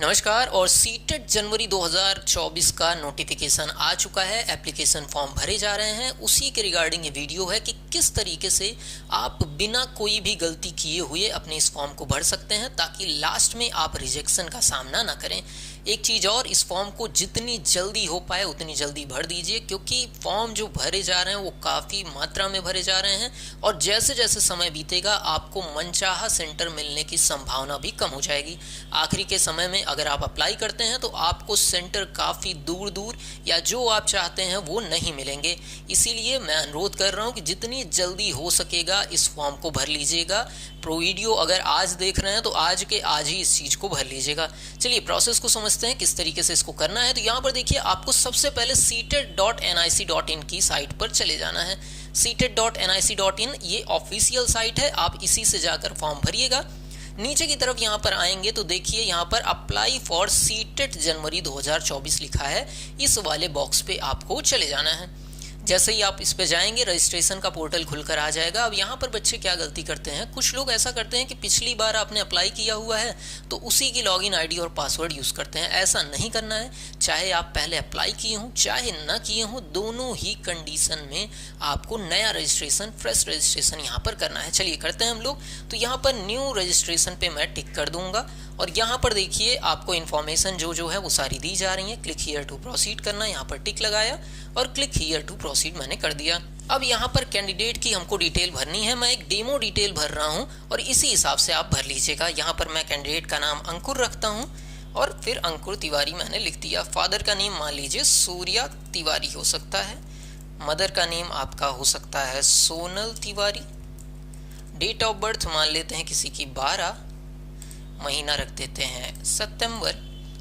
नमस्कार। और सीटेट जनवरी 2024 का नोटिफिकेशन आ चुका है। एप्लीकेशन फॉर्म भरे जा रहे हैं। उसी के रिगार्डिंग ये वीडियो है कि किस तरीके से आप बिना कोई भी गलती किए हुए अपने इस फॉर्म को भर सकते हैं ताकि लास्ट में आप रिजेक्शन का सामना ना करें। एक चीज़ और, इस फॉर्म को जितनी जल्दी हो पाए उतनी जल्दी भर दीजिए, क्योंकि फॉर्म जो भरे जा रहे हैं वो काफ़ी मात्रा में भरे जा रहे हैं और जैसे जैसे समय बीतेगा आपको मनचाहा सेंटर मिलने की संभावना भी कम हो जाएगी। आखिरी के समय में अगर आप अप्लाई करते हैं तो आपको सेंटर काफ़ी दूर दूर या जो आप चाहते हैं वो नहीं मिलेंगे। इसीलिए मैं अनुरोध कर रहा हूँ कि जितनी जल्दी हो सकेगा इस फॉर्म को भर लीजिएगा। प्रो वीडियो अगर आज देख रहे हैं तो आज के आज ही इस चीज़ को भर लीजिएगा। चलिए प्रोसेस को समझते हैं किस तरीके से इसको करना है। तो यहाँ पर देखिए, आपको सबसे पहले seated.nic.in की साइट पर चले जाना है। seated.nic.in ये ऑफिशियल साइट है, आप इसी से जाकर फॉर्म भरिएगा। नीचे की तरफ यहाँ पर आएंगे तो देखिए यहाँ पर अप्लाई फॉर सीटेट जनवरी 2024 लिखा है। इस वाले बॉक्स पे आपको चले जाना है। जैसे ही आप इस पे जाएंगे रजिस्ट्रेशन का पोर्टल खुलकर आ जाएगा। अब यहाँ पर बच्चे क्या गलती करते हैं, कुछ लोग ऐसा करते हैं कि पिछली बार आपने अप्लाई किया हुआ है तो उसी की लॉगिन आईडी और पासवर्ड यूज़ करते हैं। ऐसा नहीं करना है। चाहे आप पहले अप्लाई किए हों चाहे ना किए हों, दोनों ही कंडीशन में आपको नया रजिस्ट्रेशन, फ्रेश रजिस्ट्रेशन यहाँ पर करना है। चलिए करते हैं हम लोग। तो यहाँ पर न्यू रजिस्ट्रेशन पे मैं टिक कर दूंगा और यहाँ पर देखिए आपको इन्फॉर्मेशन जो है वो सारी दी जा रही है। क्लिक हियर टू प्रोसीड करना, यहाँ पर टिक लगाया और क्लिक हियर टू प्रोसीड मैंने कर दिया। अब यहाँ पर कैंडिडेट की हमको डिटेल भरनी है। मैं एक डेमो डिटेल भर रहा हूँ और इसी हिसाब से आप भर लीजिएगा। यहाँ पर मैं कैंडिडेट का नाम अंकुर रखता हूँ और फिर अंकुर तिवारी मैंने लिख दिया। फादर का नेम मान लीजिए सूर्या तिवारी हो सकता है। मदर का नेम आपका हो सकता है Sonal Tiwari. Date of birth मान लेते हैं किसी की 12, महीना रख देते हैं सितंबर।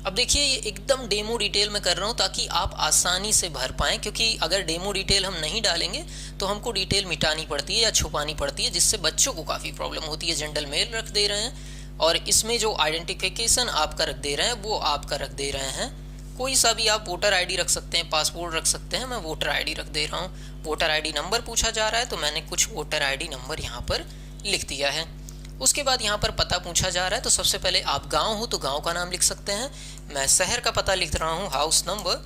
अब देखिए ये एकदम डेमो डिटेल में कर रहा हूँ ताकि आप आसानी से भर पाएँ, क्योंकि अगर डेमो डिटेल हम नहीं डालेंगे तो हमको डिटेल मिटानी पड़ती है या छुपानी पड़ती है, जिससे बच्चों को काफ़ी प्रॉब्लम होती है। जनरल मेल रख दे रहे हैं और इसमें जो आइडेंटिफिकेशन आपका रख दे रहे हैं वो आपका रख दे रहे हैं। कोई सा भी आप वोटर आईडी रख सकते हैं, पासपोर्ट रख सकते हैं। मैं वोटर आईडी रख दे रहा हूँ। वोटर आईडी नंबर पूछा जा रहा है तो मैंने कुछ वोटर आईडी नंबर यहाँ पर लिख दिया है। उसके बाद यहाँ पर पता पूछा जा रहा है तो सबसे पहले आप गांव हो तो गांव का नाम लिख सकते हैं। मैं शहर का पता लिख रहा हूँ, हाउस नंबर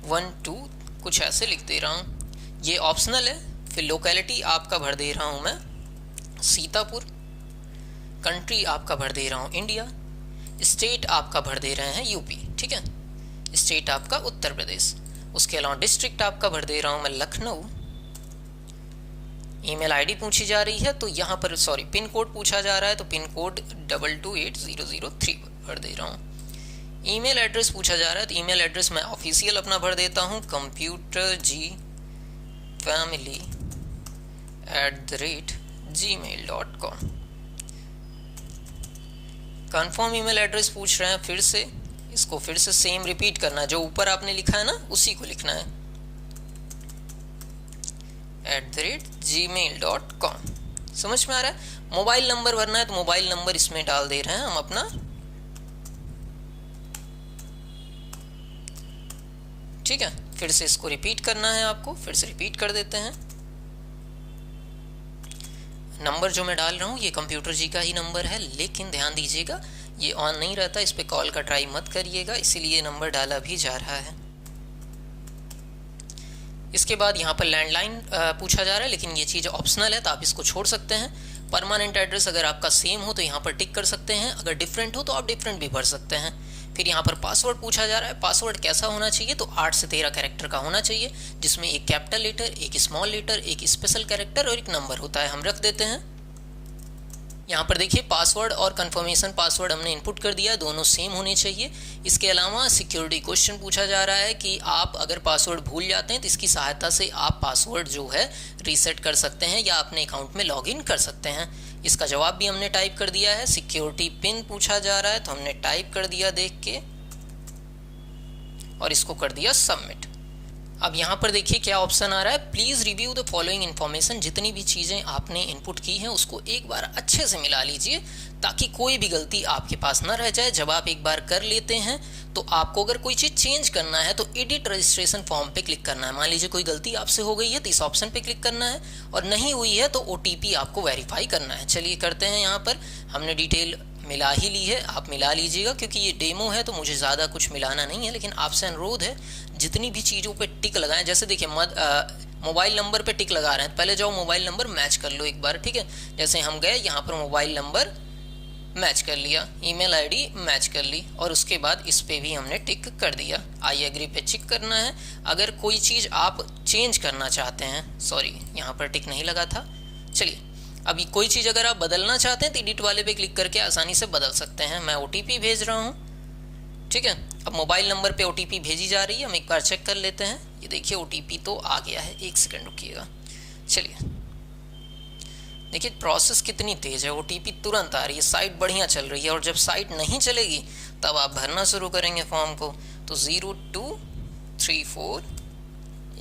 12 कुछ ऐसे लिख दे रहा हूँ। ये ऑप्शनल है। फिर लोकेलिटी आपका भर दे रहा हूँ मैं सीतापुर। कंट्री आपका भर दे रहा हूँ इंडिया। स्टेट आपका भर दे रहे हैं यूपी, ठीक है। स्टेट आपका उत्तर प्रदेश। उसके अलावा डिस्ट्रिक्ट आपका भर दे रहा हूँ मैं लखनऊ। ईमेल आईडी पूछी जा रही है तो यहाँ पर पिन कोड पूछा जा रहा है तो पिन कोड 228003 भर दे रहा हूँ। ईमेल एड्रेस पूछा जा रहा है तो ईमेल एड्रेस मैं ऑफिशियल अपना भर देता हूँ computergfamily@gmail.com। कन्फर्म ईमेल एड्रेस पूछ रहे हैं फिर से। इसको फिर से सेम रिपीट करना है, जो ऊपर आपने लिखा है ना उसी को लिखना है @gmail.com। समझ में आ रहा है। मोबाइल नंबर भरना है तो मोबाइल नंबर इसमें डाल दे रहे हैं हम अपना, ठीक है। फिर से इसको रिपीट करना है आपको, फिर से रिपीट कर देते हैं। नंबर जो मैं डाल रहा हूँ ये कंप्यूटर जी का ही नंबर है, लेकिन ध्यान दीजिएगा ये ऑन नहीं रहता, इस पे कॉल का ट्राई मत करिएगा, इसीलिए नंबर डाला भी जा रहा है। इसके बाद यहाँ पर लैंडलाइन पूछा जा रहा है, लेकिन ये चीज़ ऑप्शनल है तो आप इसको छोड़ सकते हैं। परमानेंट एड्रेस अगर आपका सेम हो तो यहाँ पर टिक कर सकते हैं, अगर डिफरेंट हो तो आप डिफरेंट भी भर सकते हैं। फिर यहाँ पर पासवर्ड पूछा जा रहा है। पासवर्ड कैसा होना चाहिए तो 8 से 13 कैरेक्टर का होना चाहिए, जिसमें एक कैपिटल लेटर, एक स्मॉल लेटर, एक स्पेशल कैरेक्टर और एक नंबर होता है। हम रख देते हैं। यहाँ पर देखिए पासवर्ड और कंफर्मेशन पासवर्ड हमने इनपुट कर दिया, दोनों सेम होने चाहिए। इसके अलावा सिक्योरिटी क्वेश्चन पूछा जा रहा है कि आप अगर पासवर्ड भूल जाते हैं तो इसकी सहायता से आप पासवर्ड जो है रीसेट कर सकते हैं या अपने अकाउंट में लॉगिन कर सकते हैं। इसका जवाब भी हमने टाइप कर दिया है। सिक्योरिटी पिन पूछा जा रहा है तो हमने टाइप कर दिया देख के और इसको कर दिया सबमिट। अब यहाँ पर देखिए क्या ऑप्शन आ रहा है, please review the following information. जितनी भी चीज़ें आपने इनपुट की हैं उसको एक बार अच्छे से मिला लीजिए ताकि कोई भी गलती आपके पास ना रह जाए। जब आप एक बार कर लेते हैं तो आपको अगर कोई चीज़ चेंज करना है तो एडिट रजिस्ट्रेशन फॉर्म पे क्लिक करना है। मान लीजिए कोई गलती आपसे हो गई है तो इस ऑप्शन पे क्लिक करना है और नहीं हुई है तो OTP आपको वेरीफाई करना है। चलिए करते हैं। यहाँ पर हमने डिटेल मिला ही ली है, आप मिला लीजिएगा, क्योंकि ये डेमो है तो मुझे ज़्यादा कुछ मिलाना नहीं है। लेकिन आपसे अनुरोध है जितनी भी चीज़ों पे टिक लगाएं, जैसे देखिए मोबाइल नंबर पे टिक लगा रहे हैं, पहले जाओ मोबाइल नंबर मैच कर लो एक बार, ठीक है। जैसे हम गए यहाँ पर मोबाइल नंबर मैच कर लिया, ईमेल आईडी मैच कर ली, और उसके बाद इस पे भी हमने टिक कर दिया। आई एग्री पे टिक करना है। अगर कोई चीज़ आप चेंज करना चाहते हैं, सॉरी यहाँ पर टिक नहीं लगा था, चलिए अभी कोई चीज़ अगर आप बदलना चाहते हैं तो एडिट वाले पे क्लिक करके आसानी से बदल सकते हैं। मैं OTP भेज रहा हूँ, ठीक है। अब मोबाइल नंबर पे OTP भेजी जा रही है, हम एक बार चेक कर लेते हैं। ये देखिए OTP तो आ गया है, 1 सेकंड रुकिएगा। चलिए देखिए प्रोसेस कितनी तेज़ है, OTP तुरंत आ रही है, साइट बढ़िया चल रही है। और जब साइट नहीं चलेगी तब आप भरना शुरू करेंगे फॉर्म को। तो 0234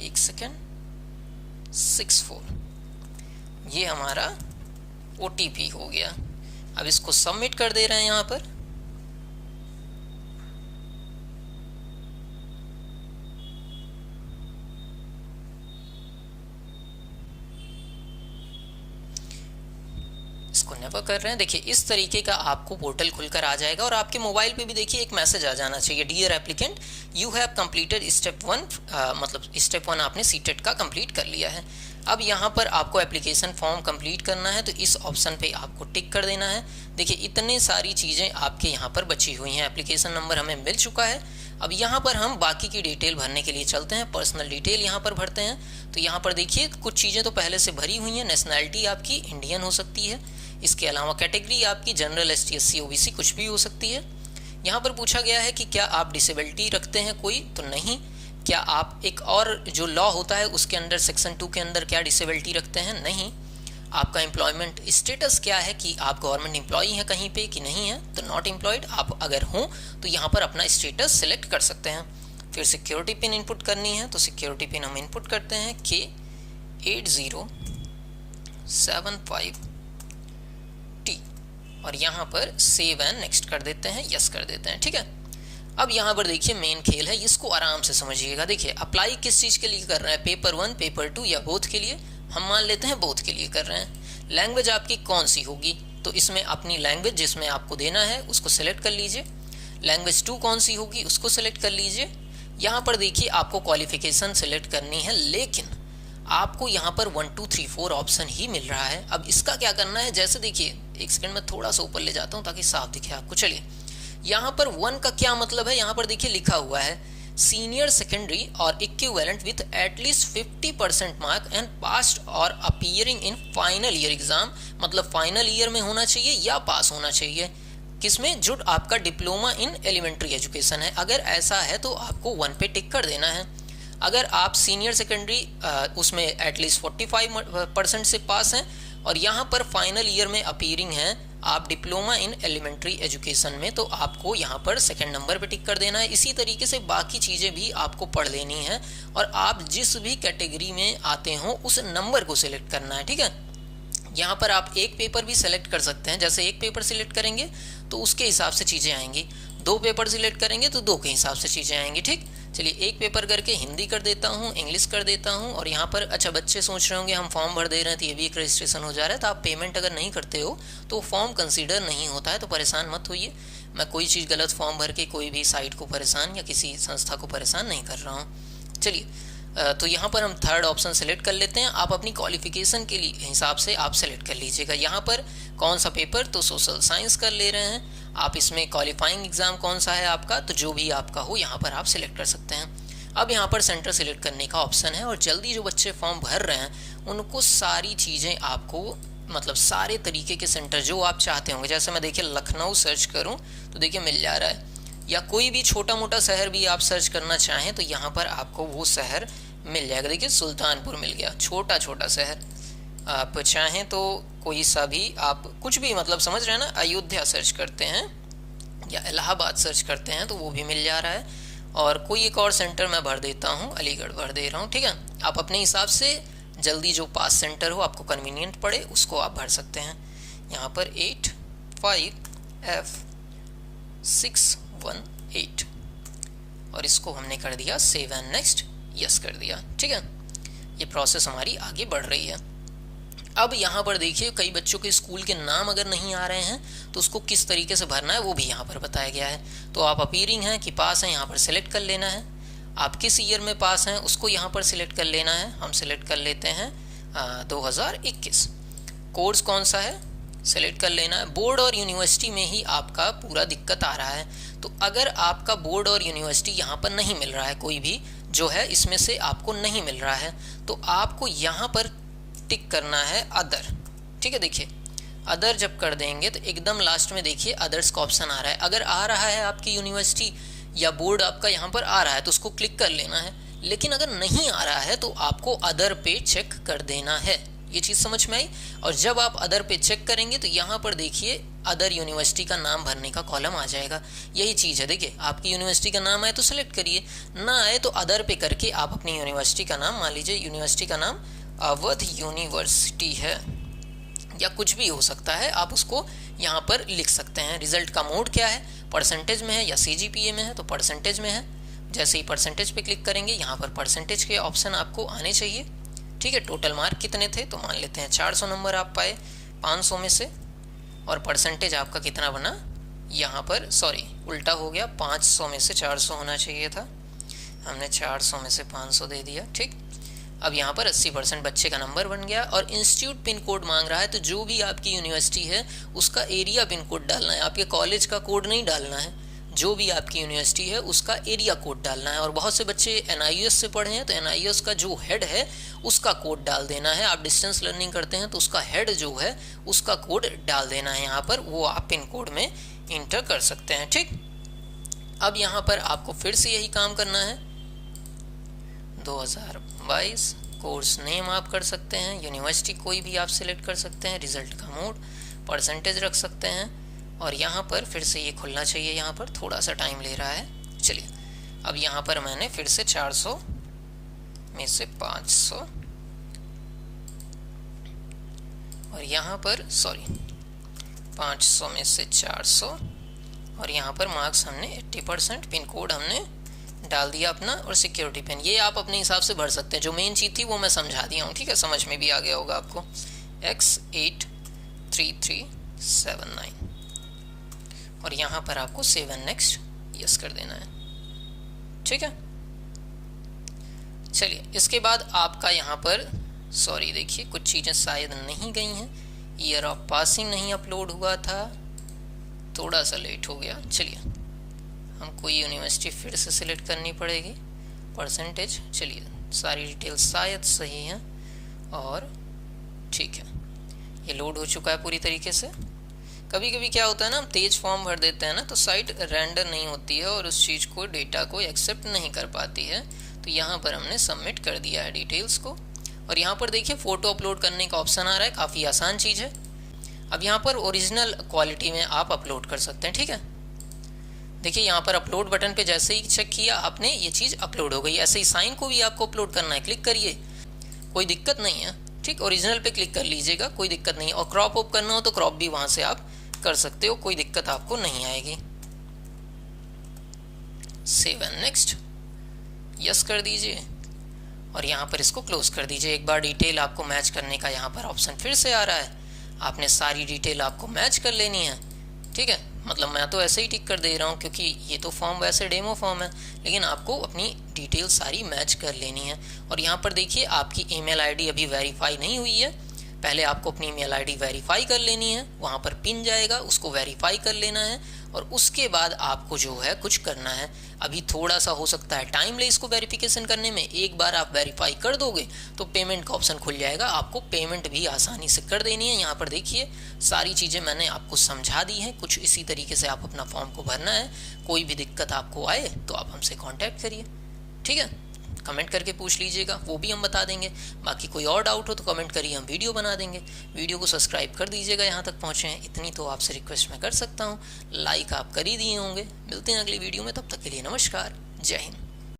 1 सेकेंड 64 ये हमारा OTP हो गया। अब इसको सबमिट कर दे रहे हैं यहाँ पर। इसको नेवर कर रहे हैं। देखिए इस तरीके का आपको पोर्टल खुलकर आ जाएगा, और आपके मोबाइल पे भी देखिए एक मैसेज आ जाना चाहिए, dear applicant you have completed step 1, मतलब स्टेप 1 आपने सीटेट का कंप्लीट कर लिया है। अब यहाँ पर आपको एप्लीकेशन फॉर्म कंप्लीट करना है, तो इस ऑप्शन पे आपको टिक कर देना है। देखिए इतने सारी चीज़ें आपके यहाँ पर बची हुई हैं। एप्लीकेशन नंबर हमें मिल चुका है। अब यहाँ पर हम बाकी की डिटेल भरने के लिए चलते हैं, पर्सनल डिटेल यहाँ पर भरते हैं। तो यहाँ पर देखिए कुछ चीज़ें तो पहले से भरी हुई हैं। नेशनैलिटी आपकी इंडियन हो सकती है, इसके अलावा कैटेगरी आपकी जनरल, ST SC OBC कुछ भी हो सकती है। यहाँ पर पूछा गया है कि क्या आप डिसेबिलिटी रखते हैं कोई, तो नहीं। क्या आप एक और जो लॉ होता है उसके अंडर सेक्शन 2 के अंदर क्या डिसेबिलिटी रखते हैं, नहीं। आपका एम्प्लॉयमेंट स्टेटस क्या है, कि आप गवर्नमेंट एम्प्लॉई हैं कहीं पे कि नहीं है, तो नॉट एम्प्लॉयड। आप अगर हों तो यहाँ पर अपना स्टेटस सिलेक्ट कर सकते हैं। फिर सिक्योरिटी पिन इनपुट करनी है, तो सिक्योरिटी पिन हम इनपुट करते हैं K8075T, और यहाँ पर सेव एंड नेक्स्ट कर देते हैं, यस कर देते हैं, ठीक है। अब यहाँ पर देखिए मेन खेल है, इसको आराम से समझिएगा। देखिए अप्लाई किस चीज़ के लिए कर रहे हैं, पेपर 1, पेपर 2 या बोथ के लिए। हम मान लेते हैं बोथ के लिए कर रहे हैं। लैंग्वेज आपकी कौन सी होगी, तो इसमें अपनी लैंग्वेज जिसमें आपको देना है उसको सेलेक्ट कर लीजिए। लैंग्वेज 2 कौन सी होगी उसको सेलेक्ट कर लीजिए। यहाँ पर देखिए आपको क्वालिफिकेशन सेलेक्ट करनी है, लेकिन आपको यहाँ पर 1 2 3 4 ऑप्शन ही मिल रहा है। अब इसका क्या करना है, जैसे देखिए 1 सेकंड में थोड़ा सा ऊपर ले जाता हूँ ताकि साफ दिखे आपको। चलिए यहाँ पर 1 का क्या मतलब है, यहाँ पर देखिए लिखा हुआ है सीनियर सेकेंडरी और equivalent with at least 50% mark and passed और appearing in final year exam, मतलब फाइनल ईयर में होना चाहिए या पास होना चाहिए। किसमें, जो आपका डिप्लोमा इन एलिमेंट्री एजुकेशन है। अगर ऐसा है तो आपको 1 पे टिक कर देना है। अगर आप सीनियर सेकेंडरी उसमें एटलीस्ट 45% से पास हैं, और यहाँ पर फाइनल ईयर में अपीयरिंग है आप डिप्लोमा इन एलिमेंट्री एजुकेशन में, तो आपको यहाँ पर सेकंड नंबर पे टिक कर देना है। इसी तरीके से बाकी चीज़ें भी आपको पढ़ लेनी है, और आप जिस भी कैटेगरी में आते हो उस नंबर को सिलेक्ट करना है, ठीक है। यहाँ पर आप एक पेपर भी सिलेक्ट कर सकते हैं, जैसे एक पेपर सिलेक्ट करेंगे तो उसके हिसाब से चीज़ें आएंगी, 2 पेपर सिलेक्ट करेंगे तो 2 के हिसाब से चीज़ें आएंगी, ठीक। चलिए एक पेपर करके हिंदी कर देता हूँ, इंग्लिश कर देता हूँ, और यहाँ पर अच्छा बच्चे सोच रहे होंगे हम फॉर्म भर दे रहे हैं तो ये भी एक रजिस्ट्रेशन हो जा रहा है। तो आप पेमेंट अगर नहीं करते हो तो फॉर्म कंसीडर नहीं होता है, तो परेशान मत होइए। मैं कोई चीज़ गलत फॉर्म भर के कोई भी साइट को परेशान या किसी संस्था को परेशान नहीं कर रहा हूँ। चलिए तो यहाँ पर हम थर्ड ऑप्शन सेलेक्ट कर लेते हैं। आप अपनी क्वालिफिकेशन के लिए हिसाब से आप सेलेक्ट कर लीजिएगा। यहाँ पर कौन सा पेपर, तो सोशल साइंस कर ले रहे हैं आप। इसमें क्वालिफाइंग एग्ज़ाम कौन सा है आपका, तो जो भी आपका हो यहाँ पर आप सिलेक्ट कर सकते हैं। अब यहाँ पर सेंटर सिलेक्ट करने का ऑप्शन है, और जल्दी जो बच्चे फॉर्म भर रहे हैं उनको सारी चीज़ें आपको, मतलब सारे तरीके के सेंटर जो आप चाहते होंगे, जैसे मैं देखिए लखनऊ सर्च करूँ तो देखिए मिल जा रहा है, या कोई भी छोटा मोटा शहर भी आप सर्च करना चाहें तो यहाँ पर आपको वो शहर मिल जाएगा। देखिए सुल्तानपुर मिल गया, छोटा छोटा शहर। आप चाहें तो कोई सा भी, आप कुछ भी मतलब समझ रहे हैं ना, अयोध्या सर्च करते हैं या इलाहाबाद सर्च करते हैं तो वो भी मिल जा रहा है। और कोई एक और सेंटर मैं भर देता हूँ, अलीगढ़ भर दे रहा हूँ, ठीक है। आप अपने हिसाब से जल्दी जो पास सेंटर हो आपको कन्वीनियंट पड़े उसको आप भर सकते हैं। यहाँ पर 85F618, और इसको हमने कर दिया सेव एंड नेक्स्ट, यस कर दिया, ठीक है। ये प्रोसेस हमारी आगे बढ़ रही है। अब यहाँ पर देखिए कई बच्चों के स्कूल के नाम अगर नहीं आ रहे हैं तो उसको किस तरीके से भरना है वो भी यहाँ पर बताया गया है। तो आप अपीयरिंग हैं कि पास हैं, यहाँ पर सिलेक्ट कर लेना है। आप किस ईयर में पास हैं उसको यहाँ पर सिलेक्ट कर लेना है। हम सिलेक्ट कर लेते हैं 2021। कोर्स कौन सा है सेलेक्ट कर लेना है। बोर्ड और यूनिवर्सिटी में ही आपका पूरा दिक्कत आ रहा है। तो अगर आपका बोर्ड और यूनिवर्सिटी यहाँ पर नहीं मिल रहा है, कोई भी जो है इसमें से आपको नहीं मिल रहा है, तो आपको यहाँ पर टिक करना है अदर। ठीक है, देखिए अदर जब कर देंगे तो एकदम लास्ट में देखिए अदर्स का ऑप्शन आ रहा है। अगर आ रहा है आपकी यूनिवर्सिटी या बोर्ड आपका यहाँ पर आ रहा है तो उसको क्लिक कर लेना है। लेकिन अगर नहीं आ रहा है तो आपको अदर पे चेक कर देना है। ये चीज़ समझ में आई। और जब आप अदर पे चेक करेंगे तो यहाँ पर देखिए अदर यूनिवर्सिटी का नाम भरने का कॉलम आ जाएगा। यही चीज़ है, देखिए आपकी यूनिवर्सिटी का नाम आए तो सिलेक्ट करिए, ना आए तो अदर पे करके आप अपनी यूनिवर्सिटी का नाम, मान लीजिए यूनिवर्सिटी का नाम अवध यूनिवर्सिटी है या कुछ भी हो सकता है, आप उसको यहाँ पर लिख सकते हैं। रिजल्ट का मोड क्या है, परसेंटेज में है या CGPA में है, तो परसेंटेज में है। जैसे ही परसेंटेज पे क्लिक करेंगे यहाँ पर परसेंटेज के ऑप्शन आपको आने चाहिए। ठीक है, टोटल मार्क कितने थे तो मान लेते हैं 400 नंबर आप पाए 500 में से, और परसेंटेज आपका कितना बना, यहाँ पर सॉरी उल्टा हो गया, 500 में से 400 होना चाहिए था, हमने 400 में से 500 दे दिया। ठीक, अब यहाँ पर 80% बच्चे का नंबर बन गया। और इंस्टीट्यूट पिन कोड मांग रहा है, तो जो भी आपकी यूनिवर्सिटी है उसका एरिया पिन कोड डालना है, आपके कॉलेज का कोड नहीं डालना है। जो भी आपकी यूनिवर्सिटी है उसका एरिया कोड डालना है। और बहुत से बच्चे NIOS से पढ़े हैं तो NIOS का जो हेड है उसका कोड डाल देना है। आप डिस्टेंस लर्निंग करते हैं तो उसका हेड जो है उसका कोड डाल देना है यहाँ पर, वो आप पिन कोड में इंटर कर सकते हैं। ठीक, अब यहाँ पर आपको फिर से यही काम करना है। 2022 कोर्स नेम आप कर सकते हैं, यूनिवर्सिटी कोई भी आप सिलेक्ट कर सकते हैं, रिजल्ट का मोड, परसेंटेज रख सकते हैं। और यहाँ पर फिर से ये खुलना चाहिए, यहाँ पर थोड़ा सा टाइम ले रहा है। चलिए अब यहाँ पर मैंने फिर से 400 में से 500 और यहाँ पर सॉरी 500 में से 400 और यहाँ पर मार्क्स हमने 80%, पिन कोड हमने डाल दिया अपना और सिक्योरिटी पिन। ये आप अपने हिसाब से भर सकते हैं, जो मेन चीज़ थी वो मैं समझा दिया हूँ। ठीक है, समझ में भी आ गया होगा आपको। X83379 और यहाँ पर आपको सेव एंड नेक्स्ट यस कर देना है। ठीक है, चलिए इसके बाद आपका यहाँ पर सॉरी देखिए कुछ चीज़ें शायद नहीं गई हैं। ईयर ऑफ पासिंग नहीं अपलोड हुआ था, थोड़ा सा लेट हो गया। चलिए हमको यूनिवर्सिटी फिर से सिलेक्ट करनी पड़ेगी। परसेंटेज, चलिए सारी डिटेल शायद सही हैं और ठीक है, ये लोड हो चुका है पूरी तरीके से। कभी कभी क्या होता है ना, हम तेज फॉर्म भर देते हैं ना तो साइट रेंडर नहीं होती है और उस चीज़ को, डेटा को एक्सेप्ट नहीं कर पाती है। तो यहाँ पर हमने सबमिट कर दिया है डिटेल्स को। और यहाँ पर देखिए फ़ोटो अपलोड करने का ऑप्शन आ रहा है, काफ़ी आसान चीज़ है। अब यहाँ पर ओरिजिनल क्वालिटी में आप अपलोड कर सकते हैं। ठीक है, देखिए यहाँ पर अपलोड बटन पे जैसे ही चेक किया आपने, ये चीज़ अपलोड हो गई। ऐसे ही साइन को भी आपको अपलोड करना है, क्लिक करिए, कोई दिक्कत नहीं है। ठीक, ओरिजिनल पे क्लिक कर लीजिएगा, कोई दिक्कत नहीं। और क्रॉप अप करना हो तो क्रॉप भी वहाँ से आप कर सकते हो, कोई दिक्कत आपको नहीं आएगी। सेव एंड नेक्स्ट यस कर दीजिए और यहाँ पर इसको क्लोज कर दीजिए। एक बार डिटेल आपको मैच करने का यहाँ पर ऑप्शन फिर से आ रहा है, आपने सारी डिटेल आपको मैच कर लेनी है। ठीक है, मतलब मैं तो ऐसे ही टिक कर दे रहा हूँ क्योंकि ये तो फॉर्म वैसे डेमो फॉर्म है, लेकिन आपको अपनी डिटेल सारी मैच कर लेनी है। और यहाँ पर देखिए आपकी ईमेल आईडी अभी वेरीफाई नहीं हुई है, पहले आपको अपनी ईमेल आईडी वेरीफाई कर लेनी है। वहाँ पर पिन जाएगा, उसको वेरीफाई कर लेना है और उसके बाद आपको जो है कुछ करना है। अभी थोड़ा सा हो सकता है टाइम ले इसको वेरिफिकेशन करने में। एक बार आप वेरीफाई कर दोगे तो पेमेंट का ऑप्शन खुल जाएगा, आपको पेमेंट भी आसानी से कर देनी है। यहाँ पर देखिए सारी चीज़ें मैंने आपको समझा दी हैं, कुछ इसी तरीके से आप अपना फॉर्म को भरना है। कोई भी दिक्कत आपको आए तो आप हमसे कॉन्टैक्ट करिए। ठीक है, कमेंट करके पूछ लीजिएगा, वो भी हम बता देंगे। बाकी कोई और डाउट हो तो कमेंट करिए, हम वीडियो बना देंगे। वीडियो को सब्सक्राइब कर दीजिएगा, यहाँ तक पहुँचे हैं इतनी तो आपसे रिक्वेस्ट मैं कर सकता हूँ। लाइक आप कर ही दिए होंगे। मिलते हैं अगली वीडियो में, तब तक के लिए नमस्कार, जय हिंद।